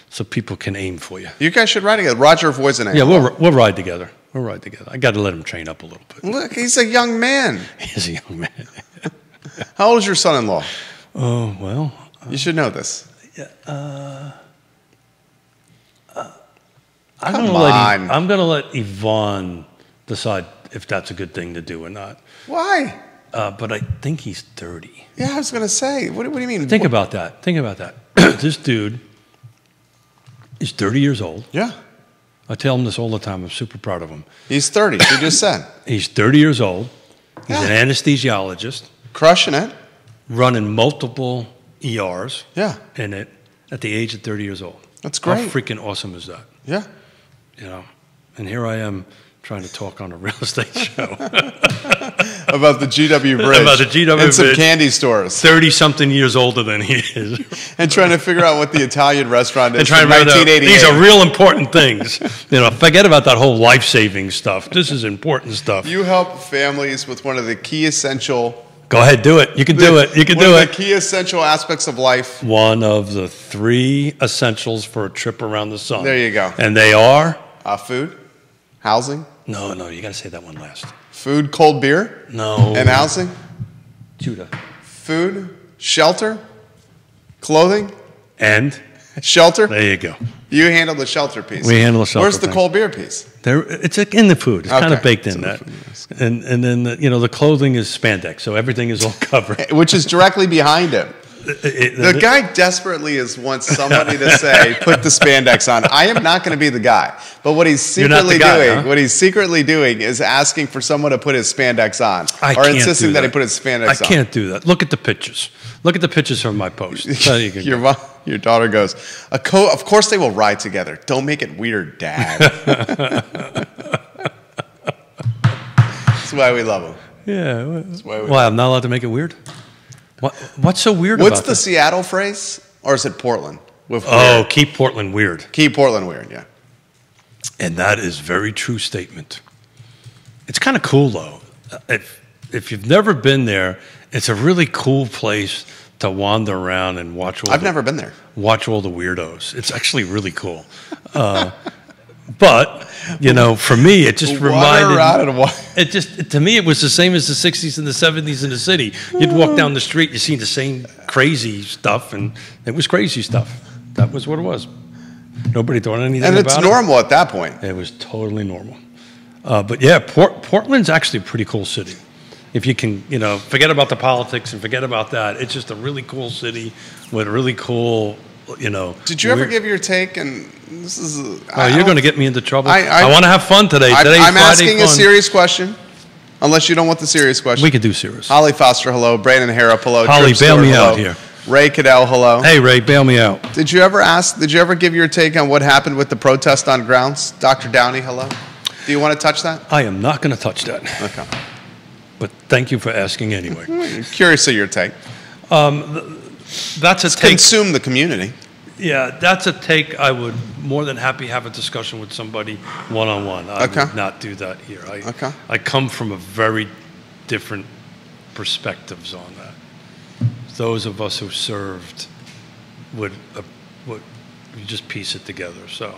so people can aim for you. You guys should ride together. Roger avoids an aim. Yeah, we'll ride together. We'll ride together. I got to let him train up a little bit. Look, he's a young man. He's a young man. How old is your son-in-law? Oh, well. You should know this. I'm going to let Yvonne decide if that's a good thing to do or not. Why? But I think he's 30. Yeah, I was going to say. What do you mean? Think about that. This dude is 30 years old. Yeah. I tell him this all the time. I'm super proud of him. He's 30. You just said. He's 30 years old. He's an anesthesiologist. Crushing it. Running multiple ERs. Yeah. In it at the age of 30 years old. That's great. How freaking awesome is that? Yeah. You know, and here I am trying to talk on a real estate show. About the GW Bridge. About the GW Bridge. And some candy stores. 30-something years older than he is. And trying to figure out what the Italian restaurant is from 1988. These are real important things. You know, forget about that whole life-saving stuff. This is important stuff. You help families with one of the key essential... Go ahead, do it. You can do it. You can do it. One of the key essential aspects of life. One of the 3 essentials for a trip around the sun. There you go. And they are? Food, housing. No, you got to say that one last. Food, cold beer. No. And housing. Judah. Food, shelter, clothing. And Shelter? There you go. You handle the shelter piece. We handle the shelter. Where's the thing. cold beer piece? It's in the food. It's kind of baked in that. Food, And then the clothing is spandex, so everything is all covered. Which is directly behind him. The guy desperately wants somebody to say, "Put the spandex on." I am not going to be the guy, but what he's secretly doing is asking for someone to put his spandex on, or insisting that he put his spandex on. I can't do that. Look at the pictures. Look at the pictures from my post. Your daughter goes, "Of course they will ride together. Don't make it weird, Dad." That's why we love him. Yeah. Why I'm not allowed to make it weird? What's so weird about What's the Seattle phrase? Or is it Portland? Keep Portland weird. Keep Portland weird, yeah. And that is a very true statement. It's kind of cool, though. If you've never been there, it's a really cool place to wander around and watch all I've never been there. Watch all the weirdos. It's actually really cool. But, for me, it just to me, it was the same as the 60s and the 70s in the city. You'd walk down the street, you see the same crazy stuff, and it was crazy stuff. That was what it was. Nobody thought anything about it. And it's normal at that point. It was totally normal. But yeah, Portland's actually a pretty cool city. If you can, forget about the politics and forget about that. It's just a really cool city with a really cool, Did you ever give your take? And this is. You're going to get me into trouble. I want to have fun today. I'm asking a serious question. Unless you don't want the serious question. We could do serious. Holly Foster, hello. Brandon Harrop, hello. Holly, bail me hello. out here. Ray Cadell, hello. Hey, Ray, bail me out. Did you ever give your take on what happened with the protest on grounds? Dr. Downey, hello. Do you want to touch that? I am not going to touch that. Okay. But thank you for asking anyway. I'm curious of your take. That's a take. Consume the community. Yeah, that's a take I would more than happy have a discussion with somebody one-on-one. I would not do that here. I come from a very different perspectives on that. Those of us who served would you just piece it together. So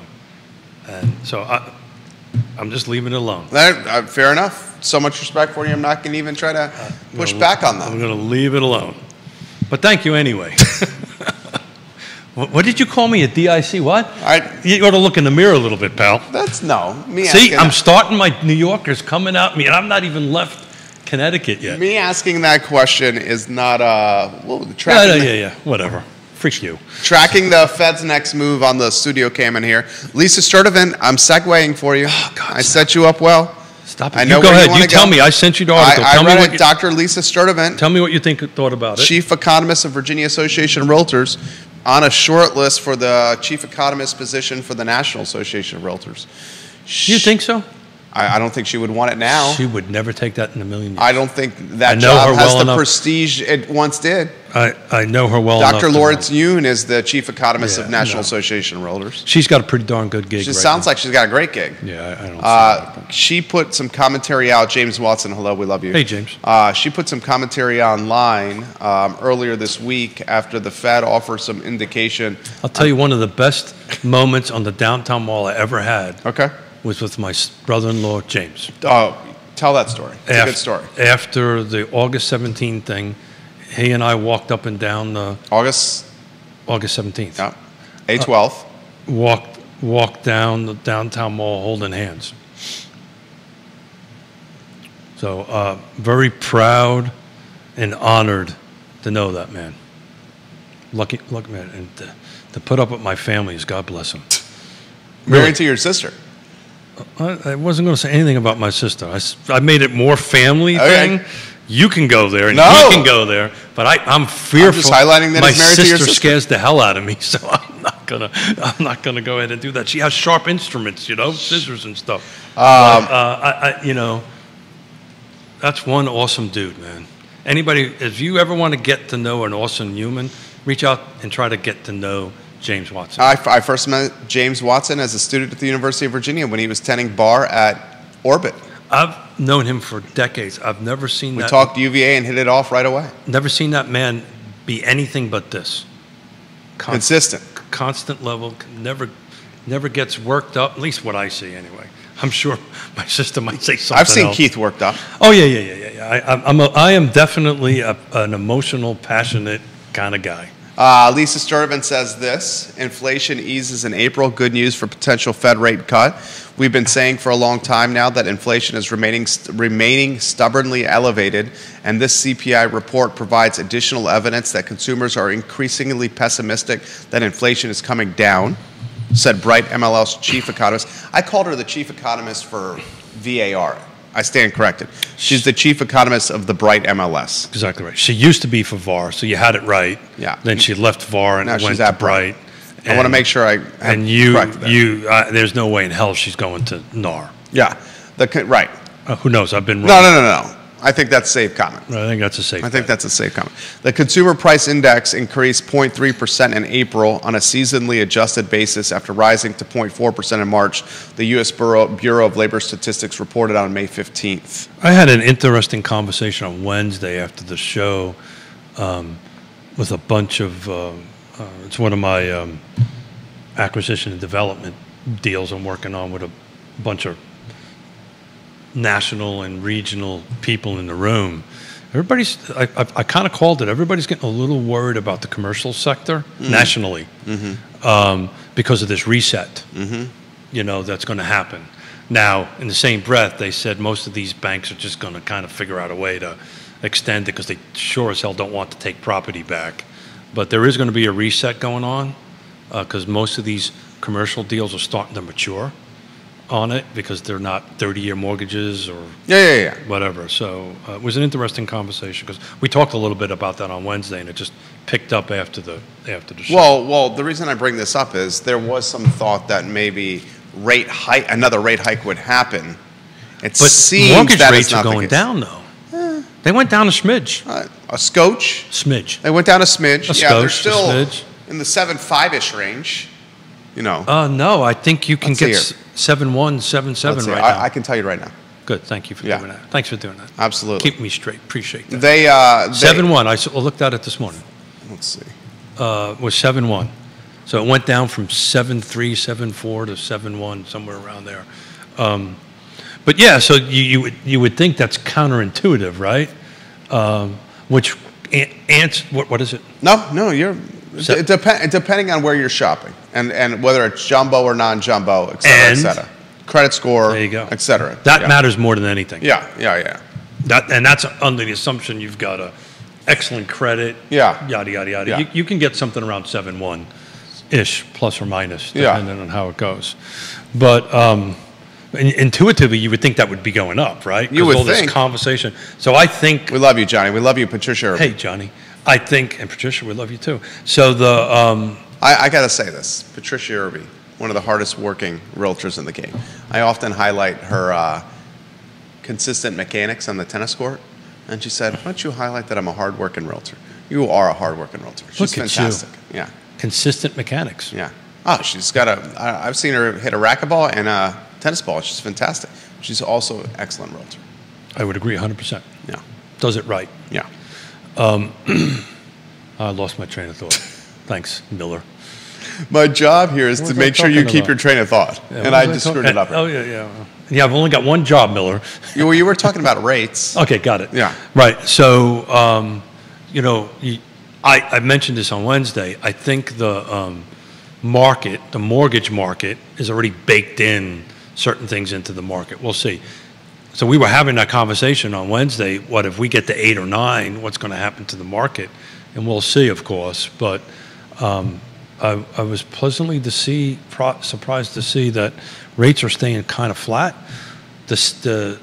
I'm just leaving it alone. Fair enough. So much respect for you. I'm not going to even try to push back on that. I'm going to leave it alone. But thank you anyway. What did you call me? A DIC? What? You ought to look in the mirror a little bit, pal. See, I'm starting my New Yorkers coming at me, and I'm not even left Connecticut yet. Me asking that question is not whatever. Freak you. Tracking the Fed's next move on the studio cam in here. Lisa Sturdivant, I'm segueing for you. Oh, God, I set you up well. Stop it. Go ahead. You tell me. I sent you the article. I read it. Dr. Lisa Sturdivant. Tell me what you thought about it. Chief Economist of Virginia Association of Realtors, on a short list for the Chief Economist position for the National Association of Realtors. You think so? I don't think she would want it now. She would never take that in a million years. I don't think that job has the prestige it once did. I know her well enough. Dr. Lawrence Yoon is the Chief Economist of National Association of Realtors. She's got a pretty darn good gig. She sounds like she's got a great gig. Yeah, I don't see she put some commentary out. James Watson, hello, we love you. Hey, James. She put some commentary online earlier this week after the Fed offered some indication. I'll tell you one of the best moments on the downtown mall I ever had. Okay. Was with my brother-in-law, James. Tell that story. It's a good story. After the August 17 thing, he and I walked up and down the... August 17th. Yeah. 8/12. Walked down the downtown mall holding hands. So very proud and honored to know that man. Lucky man. And to put up with my family is God bless him. Married to your sister. I wasn't going to say anything about my sister. I made it more family thing. You can go there and he can go there, but I'm fearful. I'm just highlighting that my he's married to your sister sister. scares the hell out of me, so I'm not gonna go ahead and do that. She has sharp instruments, scissors and stuff. That's one awesome dude, man. Anybody, if you ever want to get to know an awesome human, reach out and try to get to know James Watson. I first met James Watson as a student at the University of Virginia when he was tending bar at Orbit. I've known him for decades. I've never seen that. We talked UVA and hit it off right away. Never seen that man be anything but this. Consistent. Constant level. Never gets worked up. At least what I see anyway. I'm sure my sister might say something I've seen else. Keith worked up. Oh, yeah. I am definitely an emotional, passionate kind of guy. Lisa Sturtevant says this: inflation eases in April. Good news for potential Fed rate cut. We've been saying for a long time now that inflation is remaining stubbornly elevated, and this CPI report provides additional evidence that consumers are increasingly pessimistic that inflation is coming down, said Bright MLL's chief economist. I called her the chief economist for VAR. I stand corrected. She's the chief economist of the Bright MLS. Exactly right. She used to be for VAR, so you had it right. Yeah. Then she left VAR and Now went she's to at Bright. I want to make sure I have And you, corrected that. there's no way in hell she's going to NAR. Yeah. Right. Who knows? I've been wrong. No. I think that's a safe comment. I think that's a safe. I think that's a safe comment. The Consumer Price Index increased 0.3% in April on a seasonally adjusted basis after rising to 0.4% in March. The U.S. Bureau of Labor Statistics reported on May 15th. I had an interesting conversation on Wednesday after the show with a bunch of, it's one of my acquisition and development deals I'm working on with a bunch of national and regional people in the room. I kind of called it, everybody's getting a little worried about the commercial sector nationally because of this reset, that's going to happen. Now, in the same breath, they said most of these banks are just going to kind of figure out a way to extend it because they sure as hell don't want to take property back. But there is going to be a reset going on because most of these commercial deals are starting to mature on it because they're not 30-year mortgages or whatever. So it was an interesting conversation because we talked a little bit about that on Wednesday, and it just picked up after the show. Well, the reason I bring this up is there was some thought that maybe another rate hike would happen. It seems mortgage that rates it's not are going down, though. They went down a smidge. A scotch. Smidge. They went down a smidge. They're still a smidge. In the 7.5-ish range. No, I think you can get 7.1, 7.7 right now. I can tell you right now. Good, thank you for doing that. Thanks for doing that. Absolutely. Keep me straight. Appreciate that. 7.1. I looked at it this morning. Let's see. Was 7.1. So it went down from 7.3, 7.4 to 7.1, somewhere around there. But yeah, so you would think that's counterintuitive, right? Which what is it? No, you're depending on where you're shopping and whether it's jumbo or non-jumbo, et cetera, et cetera. Credit score, there you go, et cetera. That matters more than anything. Yeah. That's under the assumption you've got a excellent credit. Yeah. Yada yada yada. Yeah. You can get something around 7.1-ish, plus or minus, depending on how it goes. But intuitively, you would think that would be going up, right? You would all think. This conversation. So I think we love you, Johnny. We love you, Patricia. Hey, Johnny. I think, and Patricia, we love you too. So the I got to say this, Patricia Irby, one of the hardest working realtors in the game. I often highlight her consistent mechanics on the tennis court, and she said, "Why don't you highlight that I'm a hard working realtor? You are a hard working realtor." She's fantastic. Yeah. Consistent mechanics. Yeah. Oh, she's got I've seen her hit a racquetball and a tennis ball. She's fantastic. She's also an excellent realtor. I would agree 100%. Yeah. Does it right. Yeah. I lost my train of thought. Thanks, Miller. My job here is to make sure you keep your train of thought, and I just screwed it up. Oh, yeah. Yeah, I've only got one job, Miller. You were talking about rates. Okay, got it. Yeah. Right. So, I mentioned this on Wednesday. I think the mortgage market, is already baked in certain things into the market. We'll see. So we were having that conversation on Wednesday. What if we get to 8 or 9? What's going to happen to the market? And we'll see, of course. But I was pleasantly surprised to see that rates are staying kind of flat. The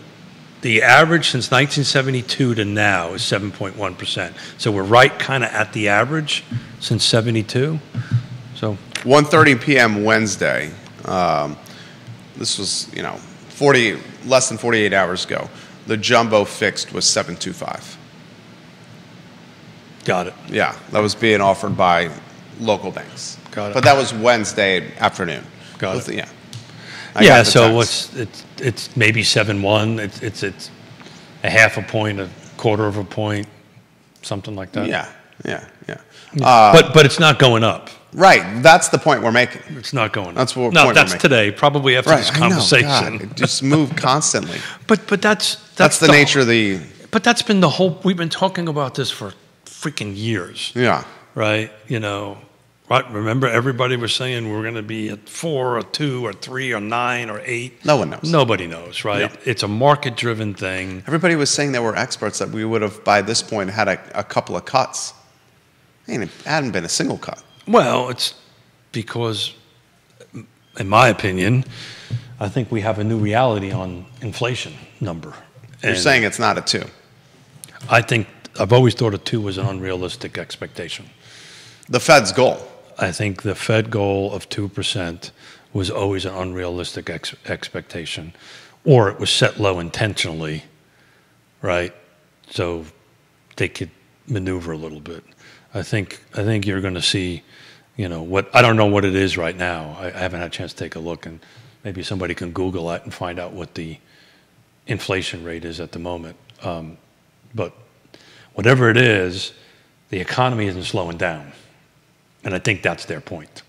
average since 1972 to now is 7.1%. So we're right kind of at the average since 72. So 1:30 p.m. Wednesday. This was less than 48 hours ago. The jumbo fixed was 7.25. Got it. Yeah, that was being offered by local banks. Got it. But that was Wednesday afternoon. Got it. Yeah. Yeah. So it's maybe 7.1. It's a half a point, a quarter of a point, something like that. Yeah. But it's not going up. Right. That's the point we're making. It's not going up. That's what no, point that's we're making. Today, probably after this conversation. I know, God, it just move constantly. But that's the nature of the. But that's been the whole. We've been talking about this for freaking years. Yeah. right? You know, right? Remember, everybody was saying we're going to be at 4 or 2 or 3 or 9 or 8. No one knows. Nobody knows, right? Yeah. It's a market-driven thing. Everybody was saying there were experts that we would have, by this point, had a couple of cuts. It hadn't been a single cut. Well, it's because, in my opinion, I think we have a new reality on inflation number. You're saying it's not a 2. I think I've always thought a 2 was an unrealistic expectation. The Fed's goal. I think the Fed goal of 2% was always an unrealistic expectation, or it was set low intentionally, right? So they could maneuver a little bit. I think you're going to see, you know, what I don't know what it is right now. I haven't had a chance to take a look, and maybe somebody can Google that and find out what the inflation rate is at the moment. But whatever it is, the economy isn't slowing down. And I think that's their point.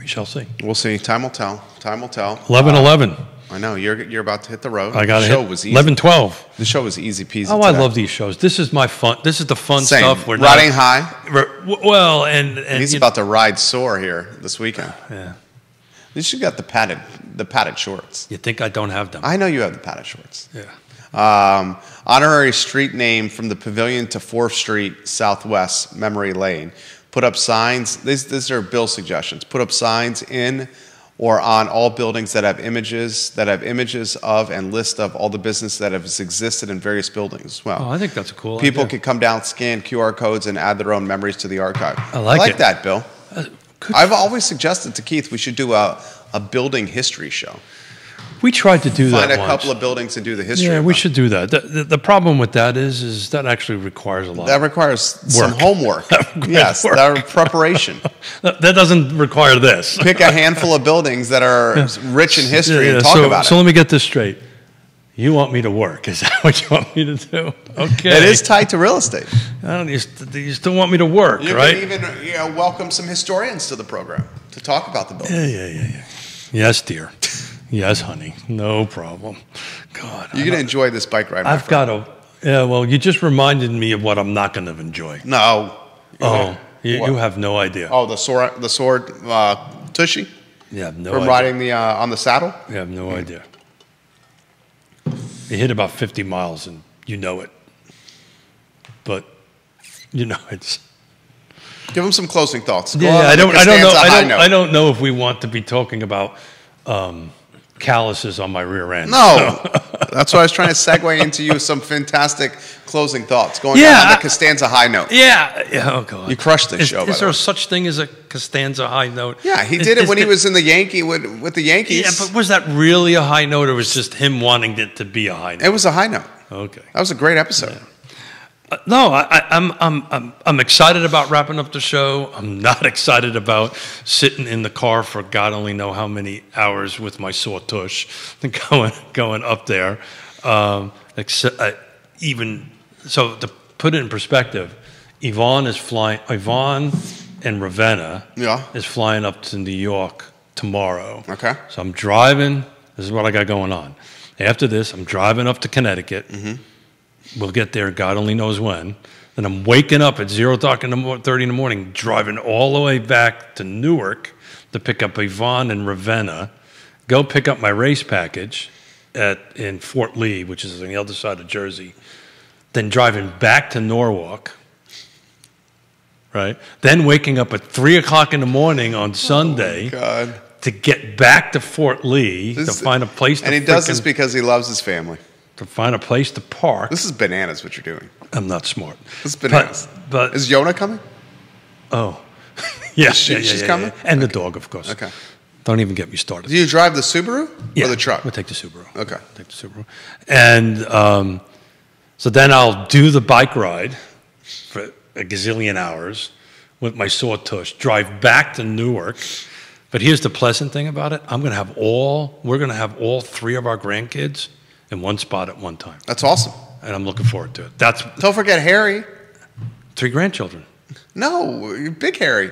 We shall see. We'll see. Time will tell. Time will tell. 11:11. I know. You're about to hit the road. I got the it. show was easy. 11:12. The show was easy peasy. Oh, today. I love these shows. This is my fun. This is the fun Same. stuff. We're Riding not, high. Well, and he's about to ride sore here this weekend. Yeah. You should got the padded shorts. You think I don't have them? I know you have the padded shorts. Yeah. Honorary street name from the Pavilion to 4th Street Southwest, Memory Lane. Put up signs. These are Bill suggestions. Put up signs in or on all buildings that have images of and list of all the business that has existed in various buildings as well. Oh, I think that's a cool People idea. can come down, scan QR codes, and add their own memories to the archive. I like it. That, Bill. I've always suggested to Keith we should do a building history show. We tried to do that Find a once. couple of buildings and do the history. Yeah, of we them. should do that. The problem with that is that actually requires a lot. That requires some homework. Yes, work. that preparation. That doesn't require this. Pick a handful of buildings that are rich in history and talk about it. So let me get this straight. You want me to work? Is that what you want me to do? Okay. It is tied to real estate. You still want me to work, You right? can even welcome some historians to the program to talk about the building. Yeah. Yes, dear. Yes, honey. No problem. God. You're going to enjoy this bike ride. I've got to. Yeah, well, you just reminded me of what I'm not going to enjoy. No. Oh, you have no idea. Oh, the sword tushy? You have no From idea. riding on the saddle? You have no idea. You hit about 50 miles and you know it. But, you know, it's... Give them some closing thoughts. Go Yeah, on, I don't because know. Stan's a high note. I don't know if we want to be talking about calluses on my rear end. No, that's why I was trying to segue into you some fantastic closing thoughts. Going on the Costanza high note. Yeah. Oh God. You crushed this show. Is there such thing as a Costanza high note? Yeah, he did it when he was in the with the Yankees. Yeah, but was that really a high note, or was just him wanting it to be a high note? It was a high note. Okay. That was a great episode. Yeah. No, I'm excited about wrapping up the show. I'm not excited about sitting in the car for God only know how many hours with my sore tush going up there. Even so, to put it in perspective, Yvonne and Ravenna is flying up to New York tomorrow. Okay. So I'm driving. This is what I got going on. After this, I'm driving up to Connecticut. Mm-hmm. We'll get there, God only knows when. Then I'm waking up at 0:30 in the morning, driving all the way back to Newark to pick up Yvonne and Ravenna, go pick up my race package in Fort Lee, which is on the other side of Jersey, then driving back to Norwalk, right? Then waking up at 3 o'clock in the morning on Sunday to get back to Fort Lee to find a place to And he does this because he loves his family. To find a place to park. This is bananas what you're doing. I'm not smart. This is bananas. But is Yonna coming? Oh. Yeah. She's coming? Yeah. And the dog, of course. Okay. Don't even get me started. Do you drive the Subaru or the truck? We'll take the Subaru. Okay. Take the Subaru. And so then I'll do the bike ride for a gazillion hours with my sore tush, drive back to Newark. But here's the pleasant thing about it. We're going to have all 3 of our grandkids in one spot at one time. That's awesome. And I'm looking forward to it. Don't forget Harry. 3 grandchildren. No, Big Harry.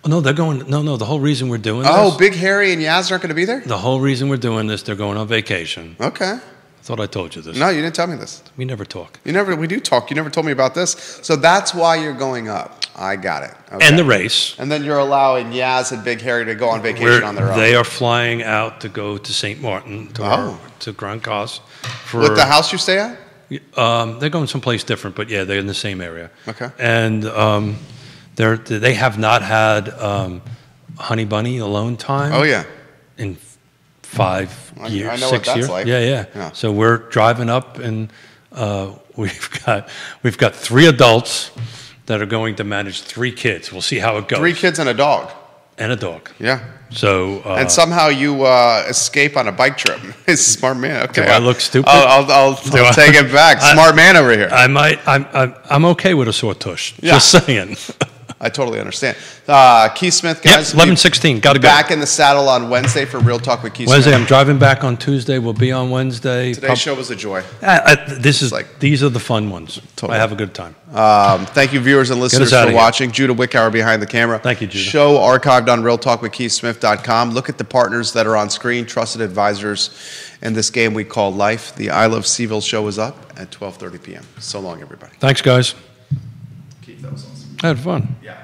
Oh, no, they're going. No. The whole reason we're doing this. Oh, Big Harry and Yaz aren't going to be there? The whole reason we're doing this, they're going on vacation. Okay. thought I told you this. No, you didn't tell me this. We never talk. We do talk. You never told me about this. So that's why you're going up. I got it. Okay. And the race. And then you're allowing Yaz and Big Harry to go on vacation on their own. They are flying out to go to St. Martin, to Grand Cause. With the house you stay at? They're going someplace different, but yeah, they're in the same area. Okay. And they have not had Honey Bunny alone time. Oh, yeah. In 5 years, I know 6 what that's years. like. Yeah. So we're driving up, and we've got 3 adults that are going to manage 3 kids. We'll see how it goes. 3 kids and a dog. And a dog. Yeah. So and somehow you escape on a bike trip. Smart man. Okay. Do I look stupid? I'll take it back. Smart man over here. I'm okay with a sore tush. Yeah. Just saying. I totally understand. Keith Smith, guys. 11:16. Got to go. Back in the saddle on Wednesday for Real Talk with Keith Wednesday. Smith. I'm driving back on Tuesday. We'll be on Wednesday. Today's show was a joy. These are the fun ones. Totally. I have a good time. Thank you, viewers and listeners, for watching. Judah Wickower behind the camera. Thank you, Judah. Show archived on realtalkwithkeithsmith.com. Look at the partners that are on screen, trusted advisors in this game we call life. The I Love CVille show is up at 12:30 p.m. So long, everybody. Thanks, guys. Keith, that was awesome. I had fun. Yeah.